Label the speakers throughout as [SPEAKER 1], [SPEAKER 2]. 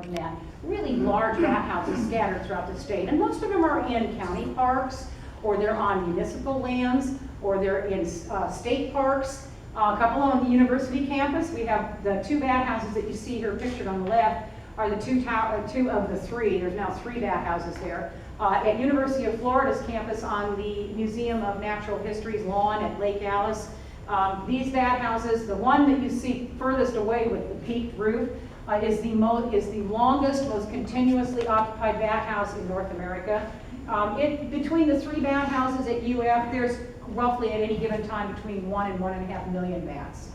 [SPEAKER 1] than that. Really large bathhouses scattered throughout the state. And most of them are in county parks, or they're on municipal lands, or they're in state parks. A couple on the university campus. We have the 2 bathhouses that you see here pictured on the left are the 2 of the 3. There's now 3 bathhouses there. At University of Florida's campus on the Museum of Natural History's lawn at Lake Alice, these bathhouses, the one that you see furthest away with the peaked roof, is the longest, most continuously occupied bathhouse in North America. Between the 3 bathhouses at UF, there's roughly at any given time between 1 and 1.5 million baths.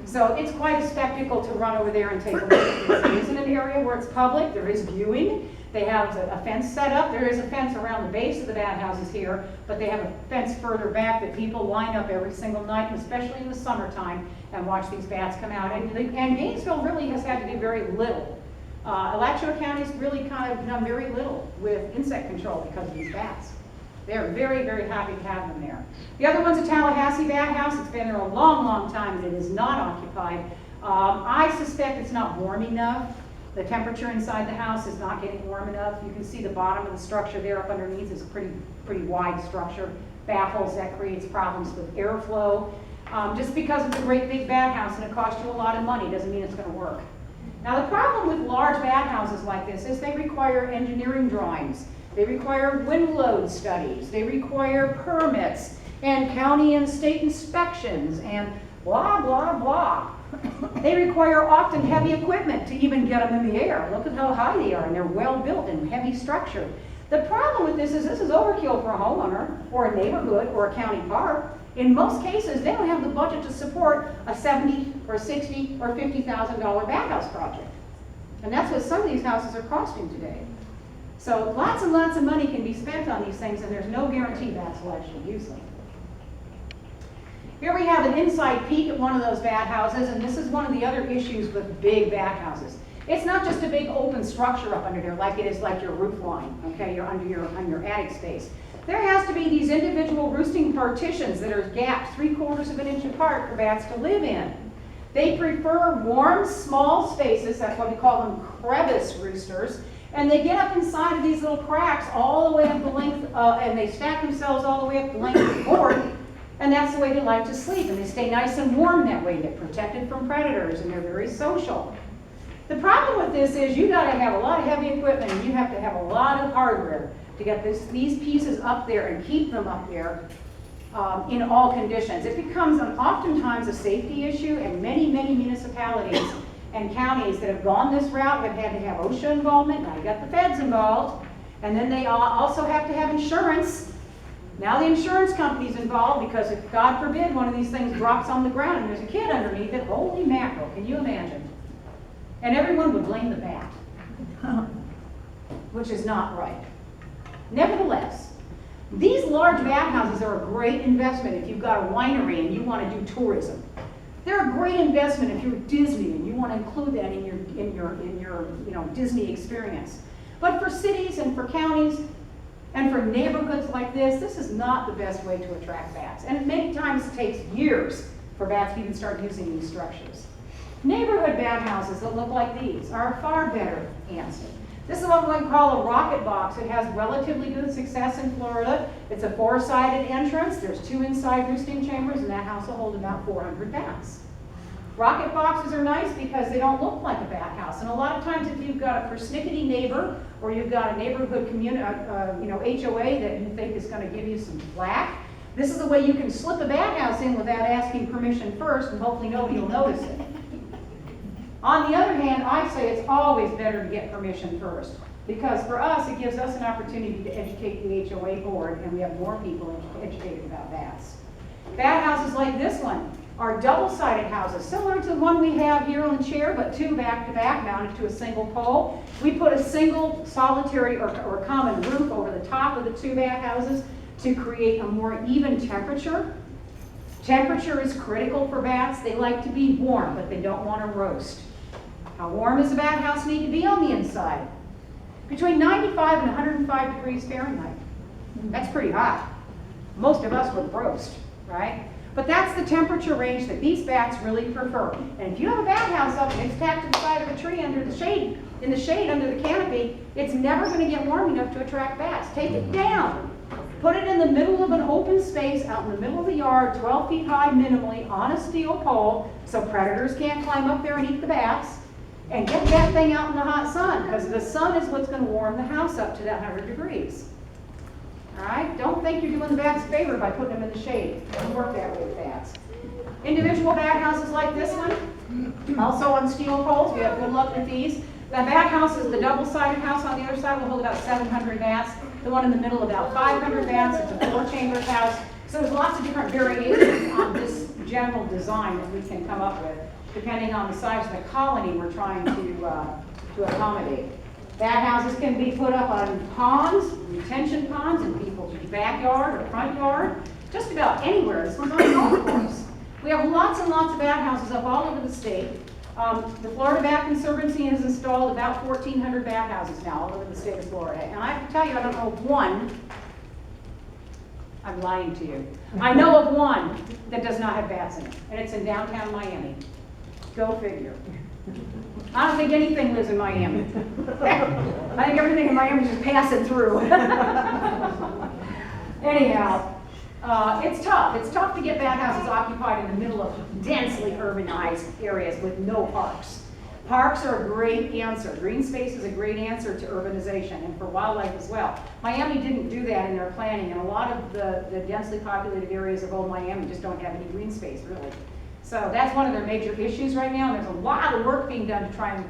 [SPEAKER 1] So it's quite a spectacle to run over there and take a look at this. It is in an area where it's public, there is viewing. They have a fence set up. There is a fence around the base of the bathhouses here, but they have a fence further back that people line up every single night, especially in the summertime, and watch these bats come out. And Gainesville really has had to do very little. Alachua County's really kind of done very little with insect control because of these bats. They're very, very happy to have them there. The other one's a Tallahassee bat house. It's been there a long, long time, and it is not occupied. I suspect it's not warm enough. The temperature inside the house is not getting warm enough. You can see the bottom of the structure there up underneath is a pretty wide structure. Baffles, that creates problems with airflow. Just because it's a great big bat house and it costs you a lot of money doesn't mean it's going to work. Now the problem with large bat houses like this is they require engineering drawings. They require wind load studies. They require permits and county and state inspections and blah, blah, blah. They require often heavy equipment to even get them in the air. Look at how high they are, and they're well built and heavy structure. The problem with this is overkill for a homeowner or a neighborhood or a county park. In most cases, they don't have the budget to support a $70 or $60 or $50,000 bathhouse project. And that's what some of these houses are costing today. So lots and lots of money can be spent on these things, and there's no guarantee bats will actually use them. Here we have an inside peek at one of those bathhouses, and this is one of the other issues with big bathhouses. It's not just a big open structure up under there like it is like your roof line, okay, you're under your attic space. There has to be these individual roosting partitions that are gapped 3/4 of an inch apart for bats to live in. They prefer warm, small spaces, that's why we call them crevice roosters, and they get up inside of these little cracks all the way up the length, and they stack themselves all the way up the length of the board, and that's the way they like to sleep, and they stay nice and warm that way. They're protected from predators, and they're very social. The problem with this is you got to have a lot of heavy equipment, and you have to have a lot of hardware to get these pieces up there and keep them up there in all conditions. It becomes oftentimes a safety issue, and many, many municipalities and counties that have gone this route have had to have OSHA involvement. Now you got the feds involved, and then they also have to have insurance. Now the insurance company's involved because if, God forbid, one of these things drops on the ground and there's a kid underneath it, holy mackerel, can you imagine? And everyone would blame the bat, which is not right. Nevertheless, these large bathhouses are a great investment if you've got a winery and you want to do tourism. They're a great investment if you're Disney and you want to include that in your Disney experience. But for cities and for counties and for neighborhoods like this is not the best way to attract bats. And many times it takes years for bats to even start using these structures. Neighborhood bathhouses that look like these are a far better answer. This is what we call a rocket box. It has relatively good success in Florida. It's a 4-sided entrance. There's 2 inside roosting chambers, and that house will hold about 400 bats. Rocket boxes are nice because they don't look like a bat house. And a lot of times if you've got a persnickety neighbor or you've got a neighborhood HOA that you think is going to give you some flack, this is a way you can slip a bat house in without asking permission first, and hopefully nobody will notice it. On the other hand, I say it's always better to get permission first, because for us, it gives us an opportunity to educate the HOA board, and we have more people educated about bats. Bat houses like this one are double-sided houses, similar to the one we have here on the chair, but 2 back-to-back mounted to a single pole. We put a single solitary or common roof over the top of the 2 bat houses to create a more even temperature. Temperature is critical for bats. They like to be warm, but they don't want to roast. How warm does a bat house need to be on the inside? Between 95 and 105 degrees Fahrenheit. That's pretty hot. Most of us would roast, right? But that's the temperature range that these bats really prefer. And if you have a bat house up and it's tacked to the side of a tree under the shade, in the shade under the canopy, it's never going to get warm enough to attract bats. Take it down. Put it in the middle of an open space out in the middle of the yard, 12 feet high minimally, on a steel pole, so predators can't climb up there and eat the bats. And get that thing out in the hot sun, because the sun is what's going to warm the house up to that 100 degrees. All right? Don't think you're doing the bats a favor by putting them in the shade. It doesn't work that way with bats. Individual bat houses like this one, also on steel poles. We have good luck with these. The bat house is the double-sided house. On the other side will hold about 700 bats. The one in the middle about 500 bats. It's a 4-chambered house. So there's lots of different variations on this general design that we can come up with, depending on the size of the colony we're trying to accommodate. Bat houses can be put up on ponds, retention ponds, in people's backyard or front yard, just about anywhere. This one's on a golf course. We have lots and lots of bat houses up all over the state. The Florida Bat Conservancy has installed about 1,400 bat houses now all over the state of Florida. And I have to tell you, I don't know of one, I'm lying to you. I know of one that does not have bats in it, and it's in downtown Miami. Go figure. I don't think anything lives in Miami. I think everything in Miami is just passing through. Anyhow, it's tough. It's tough to get bat houses occupied in the middle of densely urbanized areas with no parks. Parks are a great answer. Green space is a great answer to urbanization and for wildlife as well. Miami didn't do that in their planning, and a lot of the densely populated areas of old Miami just don't have any green space, really. So that's one of their major issues right now, and there's a lot of work being done to try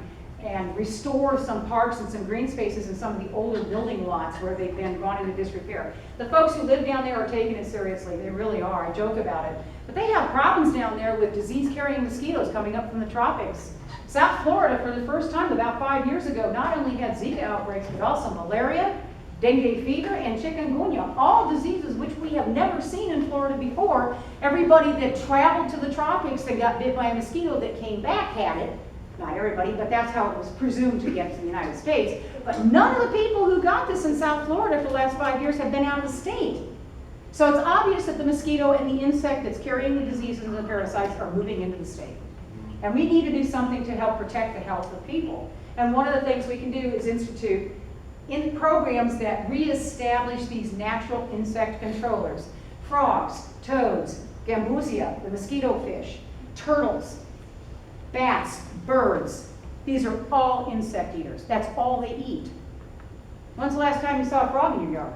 [SPEAKER 1] and restore some parks and some green spaces in some of the older building lots where they've been gone into disrepair. The folks who live down there are taking it seriously. They really are. I joke about it. But they have problems down there with disease-carrying mosquitoes coming up from the tropics. South Florida, for the first time about 5 years ago, not only had Zika outbreaks, but also malaria, dengue fever, and chikungunya, all diseases which we have never seen in Florida before. Everybody that traveled to the tropics and got bit by a mosquito that came back had it. Not everybody, but that's how it was presumed to get to the United States. But none of the people who got this in South Florida for the last 5 years have been out of the state. So it's obvious that the mosquito and the insect that's carrying the diseases and the parasites are moving into the state. And we need to do something to help protect the health of people. And one of the things we can do is institute in programs that reestablish these natural insect controllers. Frogs, toads, gambusia, the mosquito fish, turtles, bats, birds. These are all insect eaters. That's all they eat. When's the last time you saw a frog in your yard?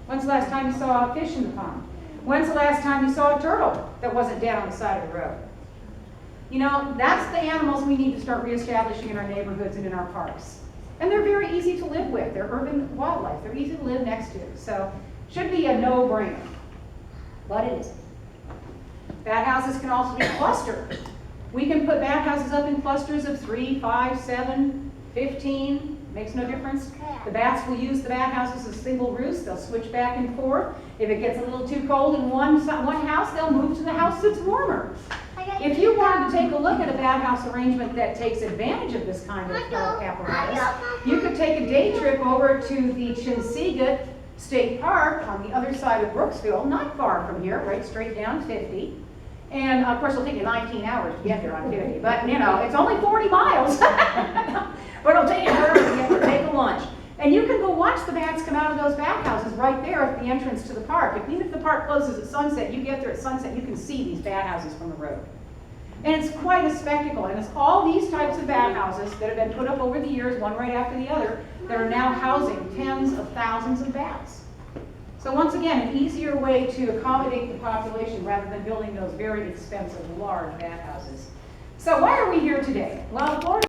[SPEAKER 1] When's the last time you saw a fish in the pond? When's the last time you saw a turtle that wasn't dead on the side of the road? You know, that's the animals we need to start reestablishing in our neighborhoods and in our parks. And they're very easy to live with. They're urban wildlife. They're easy to live next to. So, should be a no-brainer. But it isn't. Bat houses can also be clustered. We can put bat houses up in clusters of 3, 5, 7, 15. Makes no difference. The bats will use the bat houses as single roosts. They'll switch back and forth. If it gets a little too cold in one house, they'll move to the house that's warmer. If you wanted to take a look at a bat house arrangement that takes advantage of this kind of apparatus, you could take a day trip over to the Chinsegut State Park on the other side of Brooksville, not far from here, right straight down 50. And of course, it'll take you 19 hours to get there on 50, but you know, it's only 40 miles. But it'll take you forever to get there, take a lunch. And you can go watch the bats come out of those bat houses right there at the entrance to the park. Even if the park closes at sunset, you get there at sunset, you can see these bat houses from the road. And it's quite a spectacle. And it's all these types of bat houses that have been put up over the years, one right after the other, that are now housing tens of thousands of bats. So once again, an easier way to accommodate the population rather than building those very expensive, large bat houses. So why are we here today? Well, Florida